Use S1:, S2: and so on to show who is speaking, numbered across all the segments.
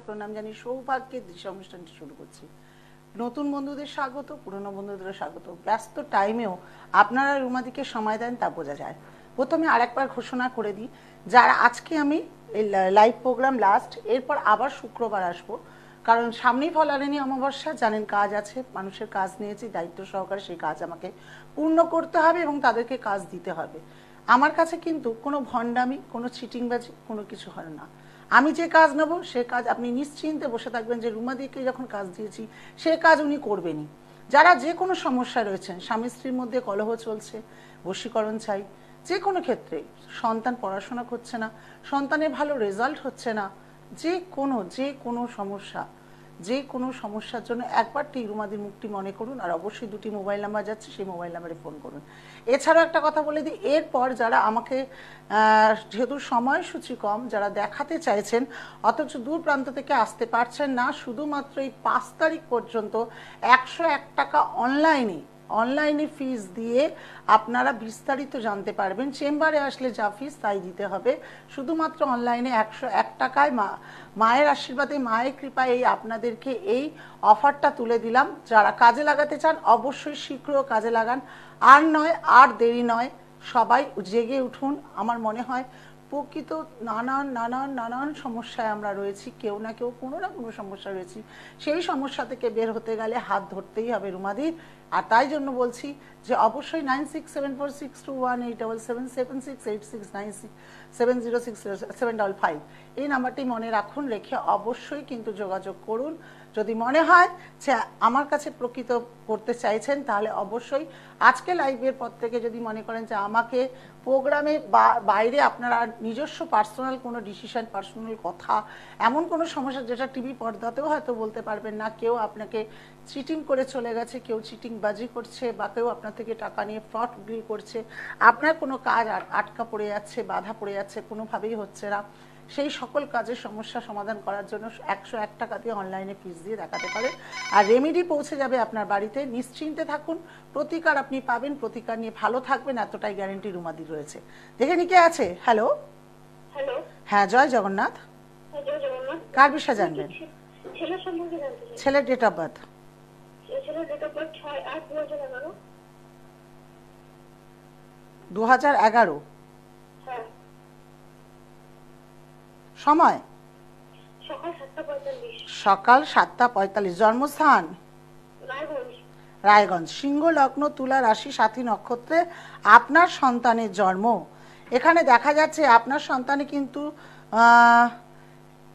S1: প্রণাম জানি সৌভাগ্যের দিশা অনুষ্ঠানটি শুরু করছি। নতুন বন্ধুদের স্বাগত, পুরনো বন্ধুদের স্বাগত। ব্যস্ত টাইমেও আপনারা রুমাদিকে সময় দেন তা বোঝা যায়। প্রথমে আরেকবার ঘোষণা করে দিই, যারা আজকে আমি এই লাইভ প্রোগ্রাম লাস্ট, এরপর আবার শুক্রবার আসবো, কারণ সামনেই ফলালিনী অমাবস্যা, জানেন কাজ আছে, মানুষের কাজ নিয়েছি দায়িত্ব সহকারে, সেই কাজ আমাকে পূর্ণ করতে হবে এবং তাদেরকে কাজ দিতে হবে। আমার কাছে কিন্তু কোনো ভণ্ডামি, কোনো চিটিংবাজি, কোনো কিছু হয় না। আমি যে কাজ নেব সে কাজ আপনি নিশ্চিন্তে বসে থাকবেন যে রুমাদিকে যখন কাজ দিয়েছি সে কাজ উনি করবেনই। যারা যে কোনো সমস্যা রয়েছেন, স্বামী স্ত্রীর মধ্যে কলহ চলছে, বশীকরণ চাই, যে কোনো ক্ষেত্রে, সন্তান পড়াশোনা করছে না, সন্তানের ভালো রেজাল্ট হচ্ছে না, যে কোনো সমস্যার জন্য একবারটি রুমাদির মুখটি মনে করুন, আর অবশ্যই দুটি মোবাইল নাম্বার যাচ্ছে, সেই মোবাইল নাম্বারে ফোন করুন। এছাড়াও একটা কথা বলে দিই, এরপর যারা আমাকে যেহেতু সময়সূচি কম, যারা দেখাতে চাইছেন অথচ দূর প্রান্ত থেকে আসতে পারছেন না, শুধুমাত্র এই 5 তারিখ পর্যন্ত 101 টাকা অনলাইনে ফিস দিয়ে আপনারা বিস্তারিত জানতে পারবেন। চেম্বারে আসলে যা ফিস তাই দিতে হবে। শুধুমাত্র অনলাইনে 101 টাকায় মায়ের আশীর্বাদে, মায়ের কৃপায় এই আপনাদেরকে এই অফারটা তুলে দিলাম। যারা কাজে লাগাতে চান অবশ্যই শীঘ্র কাজে লাগান। আর দেরি নয়, সবাই জেগে উঠুন। আমার মনে হয় প্রকৃত নানান সমস্যায় আমরা রয়েছি, কেউ না কেউ কোনো না কোনো সমস্যা রয়েছি। সেই সমস্যা থেকে বের হতে গেলে হাত ধরতেই হবে রুমাদির। আর তাই জন্য বলছি যে অবশ্যই 967462877686869067060755 এই নাম্বারটি মনে রাখুন, রেখে অবশ্যই কিন্তু যোগাযোগ করুন। যদি মনে হয় যে আমার কাছে প্রকৃত করতে চাইছেন, তাহলে অবশ্যই আজকে লাইভের পর থেকে যদি মনে করেন যে আমাকে প্রোগ্রামে বাইরে আপনারা নিজস্ব পার্সোনাল কোনো ডিসিশন, পার্সোনাল কথা, এমন কোনো সমস্যা যেটা টিভি পর্দাতেও হয়তো বলতে পারবেন না, কেউ আপনাকে চিটিং করে চলে গেছে, কেউ চিটিংবাজি করছে, বা কেউ আপনার থেকে টাকা নিয়ে ফ্রড ডিল করছে, আপনার কোনো কাজ আটকা পড়ে যাচ্ছে, বাধা পড়ে যাচ্ছে, কোনোভাবেই হচ্ছে না, সেই সকল কাজের সমস্যা সমাধান করার জন্য 101 টাকা দিয়ে অনলাইনে ফিস দিয়ে দেখাতে পারেন। আর রেমেডি পৌঁছে যাবে আপনার বাড়িতে, নিশ্চিন্তে থাকুন। প্রতিকার আপনি পাবেন, প্রতিকার নিয়ে ভালো থাকবেন, এতটাই গ্যারেন্টি রুমাদি রয়েছে। দেখে নি কে আছে। হ্যালো, হ্যাঁ, জয় জগন্নাথ। কার বিষয়ে জানবেন? ছেলের ডেট অফ বার্থ। 2011। সময় সকাল 7:45। জন্মস্থান রায়গঞ্জ। সিংহ লগ্ন, তুলা রাশি, সাথী নক্ষত্রে আপনার সন্তানের জন্ম। এখানে দেখা যাচ্ছে আপনার সন্তানে কিন্তু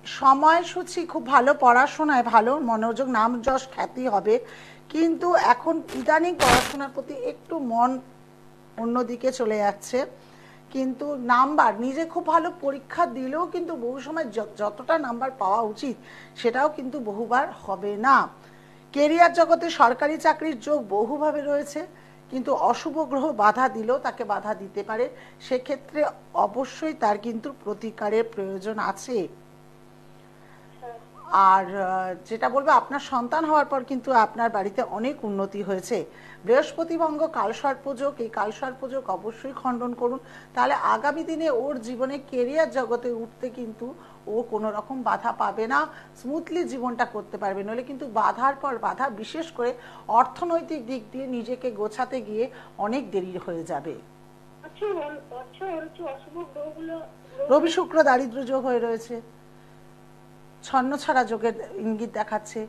S1: সময়সূচি খুব ভালো, পড়াশোনায় ভালো মনোযোগ, নাম যশ খ্যাতি হবে, কিন্তু এখন ইদানিং পড়াশোনার প্রতি একটু মন অন্যদিকে চলে যাচ্ছে। কিন্তু নাম্বার, নিজে খুব ভালো পরীক্ষা দিলেও কিন্তু বহু সময় যতটা নাম্বার পাওয়া উচিত সেটাও কিন্তু বহুবার হবে না। কেরিয়ার জগতে সরকারি চাকরির যোগ বহুভাবে রয়েছে, কিন্তু অশুভ গ্রহ বাধা দিলেও তাকে বাধা দিতে পারে, সেক্ষেত্রে অবশ্যই তার কিন্তু প্রতিকারের প্রয়োজন আছে। আর যেটা বলবো, আপনার সন্তান হওয়ার পর কিন্তু আপনার বাড়িতে অনেক উন্নতি হয়েছে। বৃহস্পতি ভঙ্গ, কালসর্পযোগ, এই কালসর্পযোগ অবশ্যই খণ্ডন করুন, তাহলে আগামী দিনে ওর জীবনে কেরিয়ার জগতে উঠতে কিন্তু ও কোনো রকম বাধা পাবে না, স্মুথলি জীবনটা করতে পারবে। নইলে কিন্তু বাধার পর বাধা, বিশেষ করে অর্থনৈতিক দিক দিয়ে নিজেকে গোছাতে গিয়ে অনেক দেরি হয়ে যাবে। রবি শুক্র দারিদ্র যোগ হয়ে রয়েছে, ছন্ন ছাড়া যোগের ইঙ্গিত দেখাচ্ছে।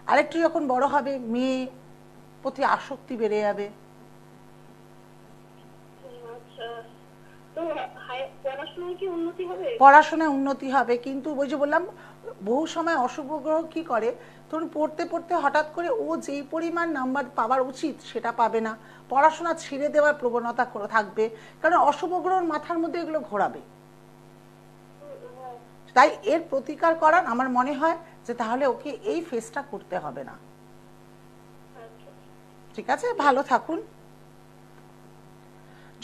S1: আরেকটু যখন বড় হবে, মেয়ে প্রতি আসক্তি বেড়ে যাবে। পড়াশোনায় উন্নতি হবে, কিন্তু ওই যে বললাম, বহু সময় অশুভ গ্রহ কি করে, ধরুন পড়তে পড়তে হঠাৎ করে ও যেই পরিমাণ নাম্বার পাওয়ার উচিত সেটা পাবে না, পড়াশোনা ছেড়ে দেওয়ার প্রবণতা থাকবে, কারণ অশুভ গ্রহর মাথার মধ্যে এগুলো ঘোরাবে। তাই এর প্রতিকার করার আমার মনে হয় যে তাহলে ওকে এই ফেসটা করতে হবে না। ঠিক আছে, ভালো থাকুন।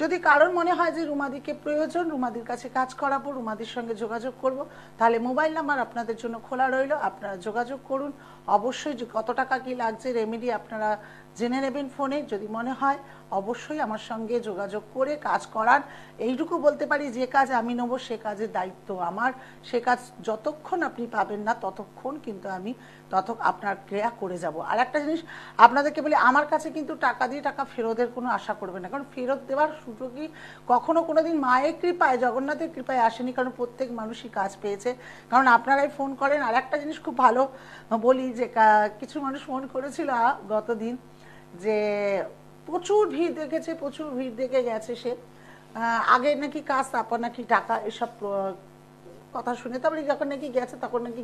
S1: যদি কারোর মনে হয় যে রুমাদিকে প্রয়োজন, রুমাদির কাছে কাজ করাবো, রুমাদির সঙ্গে যোগাযোগ করব, তাহলে মোবাইল নাম্বার আপনাদের জন্য খোলা রইল, আপনারা যোগাযোগ করুন। অবশ্যই কত টাকা কি লাগছে রেমেডি আপনারা জেনে নেবেন ফোনে। যদি মনে হয় অবশ্যই আমার সঙ্গে যোগাযোগ করে কাজ করান। এইটুকু বলতে পারি, যে কাজ আমি নেবো সে কাজের দায়িত্ব আমার। সে কাজ যতক্ষণ আপনি পাবেন না ততক্ষণ কিন্তু আমি আপনার ক্রিয়া করে যাব। আর একটা জিনিস আপনাদেরকে বলি, আমার কাছে কিন্তু টাকা দিয়ে টাকা ফেরতের কোনো আশা করবে না, কারণ ফেরত দেওয়ার সুযোগই কখনো কোনোদিন মায়ের কৃপায়, জগন্নাথের কৃপায় আসেনি, কারণ প্রত্যেক মানুষই কাজ পেয়েছে, কারণ আপনারাই ফোন করেন। আর একটা জিনিস খুব ভালো বলি, যে কিছু মানুষ ফোন করেছিল গতদিন যে প্রচুর ভিড় দেখেছে, প্রচুর ভিড় দেখে গেছে সে, আগে নাকি কাজ, তারপর নাকি টাকা, এসব কথা শুনে তারপরে যখন নাকি গেছে তখন নাকি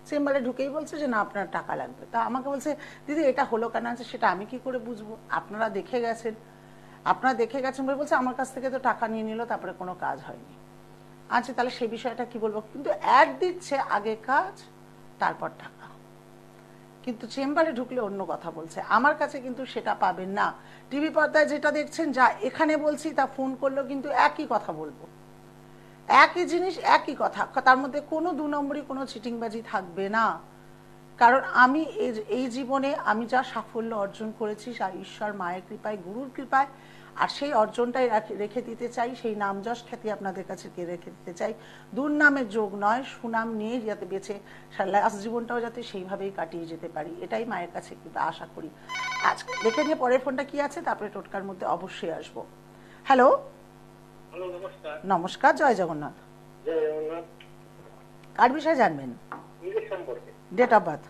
S1: চেম্বারে ঢুকেই বলছে যে না আপনার টাকা লাগবে। তা আমাকে বলছে দিদি এটা হলো কেন, আছে সেটা আমি কি করে বুঝবো, আপনারা দেখে গেছেন বলে বলছে আমার কাছ থেকে তো টাকা নিয়ে নিল, তারপরে কোনো কাজ হয়নি। আচ্ছা তাহলে সেই বিষয়টা কি বলবো, কিন্তু অ্যাড দিচ্ছে আগে কাজ তারপর টাকা, কিন্তু চেম্বারে ঢুকলে অন্য কথা বলছে। আমার কাছে কিন্তু সেটা পাবেন না। টিভি পর্দায় যেটা দেখছেন, যা এখানে বলছি তা ফোন করলেও কিন্তু একই কথা বলবো, একই জিনিস একই কথা, তার মধ্যে কোনো দু নম্বরই কোনো চিটিংবাজি থাকবে না। কারণ আমি এই জীবনে আমি যা সাফল্য অর্জন করেছি তা ঈশ্বর মায়ের কৃপায়, গুরুর কৃপায়, আর সেই অর্জনটাই রেখে দিতে চাই, সেই নাম যশ খ্যাতি আপনাদের কাছে রেখে দিতে চাই। দুর্নামের যোগ নয়, সুনাম নিয়ে যাতে বেঁচে লাস্ট জীবনটাও যাতে সেইভাবেই কাটিয়ে যেতে পারি, এটাই মায়ের কাছে কিন্তু আশা করি। আজ দেখে নিয়ে পরের ফোনটা কি আছে, তারপরে টোটকার মধ্যে অবশ্যই আসবো। হ্যালো, নমস্কার, জয় জগন্নাথ। কার বিষয়ে জানবেন? Date of birth?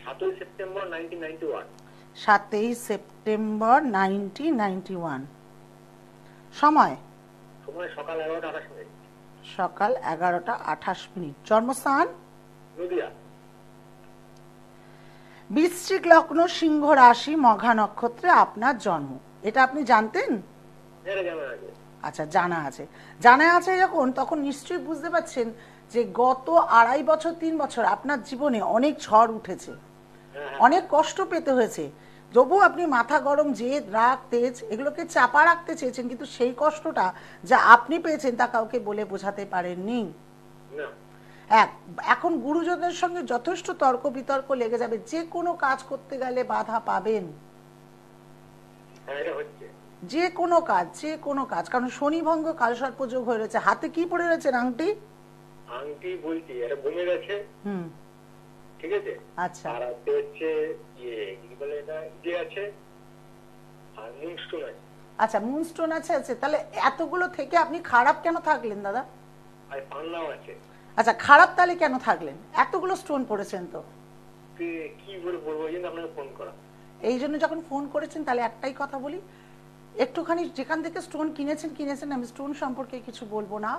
S2: 7ই সেপ্টেম্বর 1991।
S1: 7ই সেপ্টেম্বর 1991। সময়?
S2: সকাল 11টা 28 মিনিট।
S1: সকাল 11টা 28 মিনিট। জন্মস্থান?
S2: নদিয়া।
S1: বৃশ্চিক লগ্ন, সিংহ রাশি, মঘা নক্ষত্রে আপনার জন্ম, এটা আপনি জানতেন? আচ্ছা, জানা আছে যখন, তখন নিশ্চয়ই বুঝতে পারছেন যে গত 2.5 বছর 3 বছর আপনার জীবনে অনেক ঝড় উঠেছে, অনেক কষ্ট পেতে হয়েছে, তবুও আপনি মাথা গরম, জেদ, রাগ, তেজ এগুলোকে চাপা রাখতে চেয়েছেন, কিন্তু সেই কষ্টটা যা আপনি পেয়েছেন তা কাউকে বলে বোঝাতে পারেননি। এখন গুরুজনদের সঙ্গে যথেষ্ট তর্ক বিতর্ক লেগে যাবে, যে কোনো কাজ করতে গেলে বাধা পাবেন, যে কোনো কাজ, কারণ শনি ভঙ্গ, কালসর্প যোগ হয়ে রয়েছে। হাতে কি পড়ে রয়েছে?
S2: আংটি বলছি, এটা ঘুমে গেছে। ঠিক আছে,
S1: আচ্ছা,
S2: আর হচ্ছে কি বলে এটা, আছে, আর মুনস্টোন আছে।
S1: আচ্ছা, মুনস্টোন আছে। তাহলে এতগুলো থেকে আপনি খারাপ কেন থাকলেন দাদা?
S2: আর পান্নাও আছে।
S1: আচ্ছা, খারাপ তাহলে কেন থাকলেন? এতগুলো স্টোন পড়েছেন তো।
S2: কি বলবো, এই জন্য আপনাকে ফোন করা।
S1: এই জন্য যখন ফোন করেছেন, তাহলে একটাই কথা বলি, একটুখানি যেখান থেকে স্টোন কিনেছেন, আমি স্টোন সম্পর্কে কিছু বলবো না,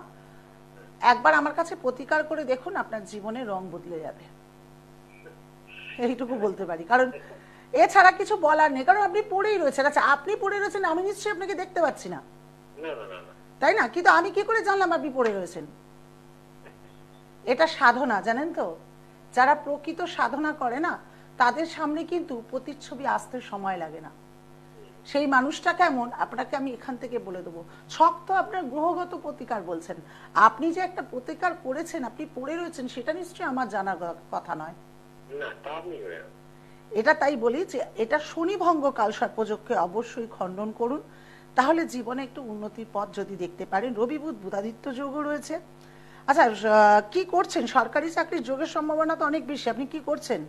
S1: একবার আমার কাছে প্রতিকার করে দেখুন, আপনার জীবনের রং বদলে যাবে, এইটুকু বলতে পারি। কারণ এছাড়া কিছু বলার নেই, কারণ আপনি পড়েই রয়েছেন। আচ্ছা, আপনি পড়ে রয়েছেন, আমি নিশ্চয়ই আপনাকে দেখতে পাচ্ছি না, তাই না? কিন্তু আমি কি করে জানলাম আপনি পড়ে রয়েছেন? এটা সাধনা, জানেন তো, যারা প্রকৃত সাধনা করে না তাদের সামনে কিন্তু প্রতিচ্ছবি আসতে সময় লাগে না। সেই মানুষটা কেমন আপনাকে আমি এখান থেকে বলে দেবো। ছক তো আপনার গ্রহগত প্রতিকার বলছেন, আপনি যে একটা প্রতিকার করেছেন, আপনি পড়ে রয়েছেন, সেটা নিশ্চয়ই আমার জানার কথা নয়। এটা তাই বলি যে এটা শনি ভঙ্গ, কালসর্পযোগকে অবশ্যই খণ্ডন করুন, তাহলে জীবনে একটু উন্নতির পথ যদি দেখতে পারেন। রবি বুধ বুধাদিত্য যোগও রয়েছে। আচ্ছা, কি করছেন? সরকারি চাকরির যোগের সম্ভাবনা তো অনেক বেশি, আপনি কি করছেন?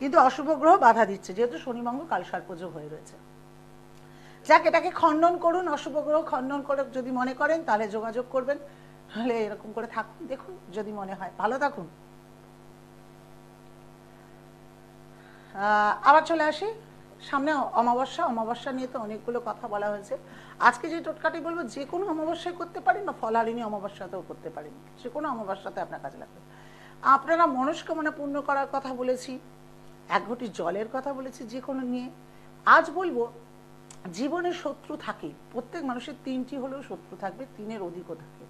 S1: কিন্তু অশুভ গ্রহ বাধা দিচ্ছে, যেহেতু শনি ভঙ্গ কালসর্পযোগ হয়ে রয়েছে। যাক, এটাকে খণ্ডন করুন, অশুভ গ্রহ খণ্ডন করে যদি মনে করেন তাহলে যোগাযোগ করবেন, তাহলে এরকম করে থাকুন, দেখুন যদি মনে হয়। ভালো থাকুন। আবার চলে আসি, সামনে অমাবস্যা নিয়ে তো অনেকগুলো কথা বলা হয়েছে। আজকে যে টোটকাটি বলবো, যে কোনো অমাবস্যায় করতে পারেন, বা ফলহারিণী অমাবস্যাতেও করতে পারেন, যে কোনো অমাবস্যাতে আপনার কাজে লাগবে। আপনারা মনস্কামনা পূর্ণ করার কথা বলেছি, 1 ঘটি জলের কথা বলেছি, যে কোনো নিয়ে। আজ বলবো, জীবনে শত্রু থাকে, প্রত্যেক মানুষের 3টি হলেও শত্রু থাকবে, 3-এর অধিকও থাকে।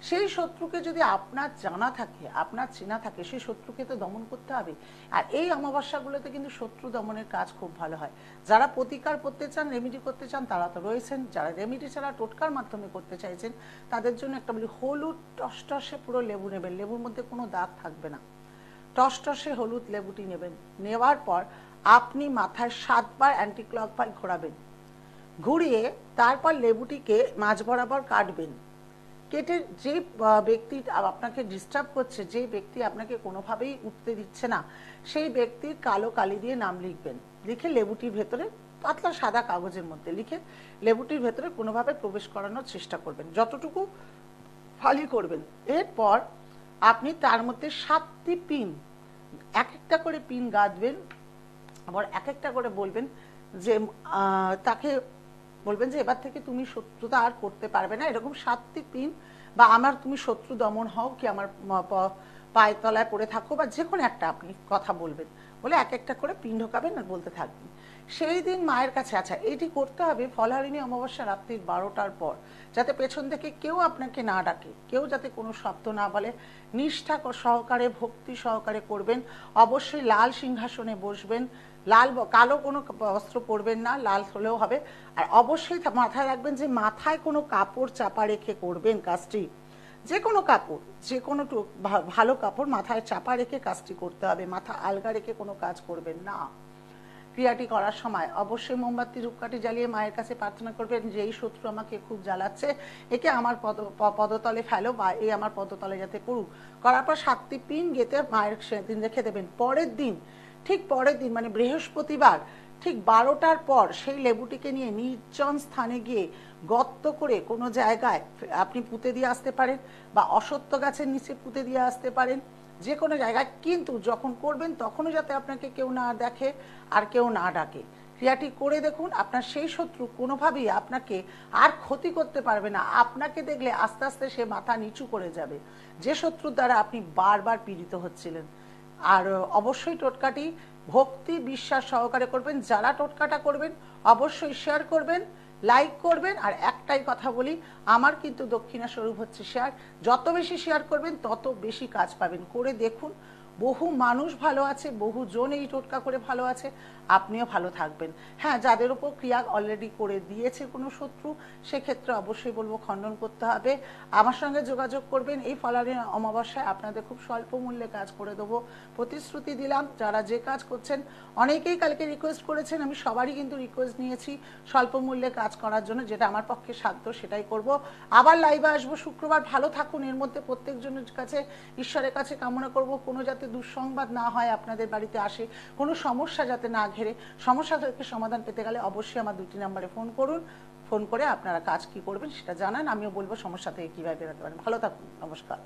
S1: সেই শত্রুকে যদি আপনার জানা থাকে, আপনার চেনা থাকে, সেই শত্রুকে তো দমন করতে হবে। আর এই অমাবস্যাগুলোতে কিন্তু শত্রু দমনের কাজ খুব ভালো হয়। যারা প্রতিকার করতে চান, রেমেডি করতে চান, তারা তো রয়েছেন। যারা রেমেডি ছাড়া টোটকার মাধ্যমে করতে চাইছেন, তাদের জন্য একটা বলি, হলুদ টসটসে পুরো লেবু নেবেন, লেবুর মধ্যে কোনো দাগ থাকবে না, টসটসে হলুদ লেবুটি নেবেন। নেওয়ার পর আপনি মাথায় 7 বার অ্যান্টি ক্লকওয়াইজ ঘোরাবেন, ঘুরিয়ে তারপর লেবুটিকে মাঝ বরাবর কাটবেন। কেটে যে ব্যক্তি আপনাকে ডিস্টার্ব করছে, যে ব্যক্তি আপনাকে কোনোভাবেই উঠতে দিচ্ছে না, সেই ব্যক্তির কালো কালি দিয়ে নাম লিখবেন। লিখে লেবুটির ভেতরে, পাতলা সাদা কাগজের মধ্যে লিখে লেবুটির ভেতরে কোনোভাবে প্রবেশ করানোর চেষ্টা করবেন, যতটুকু ফালি করবেন। এরপর আপনি তার মধ্যে 7টি পিন, এক একটা করে পিন গাঁথবেন। আবার এক একটা করে বলবেন যে তাকে বলবেন যে এবার থেকে তুমি শত্রুতা আর করতে পারবে না, এরকম 7টি পিন, বা আমার তুমি শত্রু দমন হও, কি আমার পায়ের তলায় পড়ে থাকো, বা যে কোনো একটা আপনি কথা বলবেন, বলে এক একটা করে পিন ঢোকাবেন আর বলতে থাকবেন। সেই দিন মায়ের কাছে, আচ্ছা এইটি করতে হবে ফলহারিণী অমাবস্যা রাত্রি 12টার পর, যাতে পেছন থেকে কেউ আপনাকে না ডাকে, কেউ যাতে কোনো শব্দ না বলে। নিষ্ঠা সহকারে, ভক্তি সহকারে করবেন। অবশ্যই লাল সিংহাসনে বসবেন, লাল কালো কোনো বস্ত্র পরবেন না, লাল হলেও হবে। আর অবশ্যই মাথায় রাখবেন যে মাথায় কোনো কাপড় চাপা রেখে করবেন কাজটি। যে কোনো কাপড়, যে কোনো ভালো কাপড় মাথায় চাপা রেখে কাজটি করতে হবে, মাথা আলগা রেখে কোনো কাজ করবেন না। ক্রিয়াটি করার সময় অবশ্যই মোমবাতি ধূপকাঠি জ্বালিয়ে মায়ের কাছে প্রার্থনা করবেন যে এই শত্রু আমাকে খুব জ্বালাচ্ছে, একে আমার পদতলে ফেলো, বা এই আমার পদতলে যাতে করুক। করার পর 7টি পিন গেঁথে মায়ের সেদিন রেখে দেবেন। পরের দিন, ঠিক পরের দিন মানে বৃহস্পতিবার ঠিক 12টার পর সেই লেবুটিকে নিয়ে নির্জন স্থানে গিয়ে গর্ত করে কোনো জায়গায় আপনি পুঁতে দিয়ে আসতে পারেন, বা অশ্বত্থ গাছের নিচে পুঁতে দিয়ে আসতে পারেন, যে কোনো জায়গায়। কিন্তু যখন করবেন তখনও যাতে আপনাকে কেউ না দেখে আর কেউ না ডাকে। ক্রিয়াটি করে দেখুন, আপনার সেই শত্রু কোনোভাবেই আপনাকে আর ক্ষতি করতে পারবে না। আপনাকে দেখলে আস্তে আস্তে সে মাথা নিচু করে যাবে, যে শত্রুর দ্বারা আপনি বারবার পীড়িত হচ্ছিলেন। আর অবশ্যই টোটকাটি ভক্তি বিশ্বাস সহকারে করবেন। যারা টোটকাটা করবেন অবশ্যই শেয়ার করবেন, লাইক করবেন। আর একটাই কথা বলি, আমার কিন্তু দক্ষিণা স্বরূপ হচ্ছে শেয়ার। যত বেশি শেয়ার করবেন তত বেশি কাজ পাবেন। করে দেখুন, বহু মানুষ ভালো আছে, বহু জন এই টোটকা করে ভালো আছে, আপনিও ভালো থাকবেন। হ্যাঁ, যাদের উপর ক্রিয়া অলরেডি করে দিয়েছে কোনো শত্রু, সেক্ষেত্রে অবশ্যই বলবো খণ্ডন করতে হবে। আমার সঙ্গে যোগাযোগ করবেন। এই ফলহারিণী অমাবস্যায় আপনাদের খুব স্বল্প মূল্যে কাজ করে দেবো, প্রতিশ্রুতি দিলাম। যারা যে কাজ করছেন, অনেকেই কালকে রিকোয়েস্ট করেছেন, আমি সবারই কিন্তু রিকোয়েস্ট নিয়েছি স্বল্প মূল্যে কাজ করার জন্য, যেটা আমার পক্ষে সাধ্য সেটাই করব। আবার লাইভে আসবো শুক্রবার। ভালো থাকুন। এর মধ্যে প্রত্যেকজনের কাছে ঈশ্বরের কাছে কামনা করব কোনো যাতে দুঃসংবাদ না হয়, আপনাদের বাড়িতে আসে কোনো সমস্যা যাতে না ঘেরে। সমস্যা থেকে সমাধান পেতে গেলে অবশ্যই আমার 2টি নাম্বারে ফোন করুন। ফোন করে আপনারা কাজ কি করবেন সেটা জানান, আমিও বলবো সমস্যা থেকে কীভাবে বেরোতে পারেন। ভালো থাকুন, নমস্কার।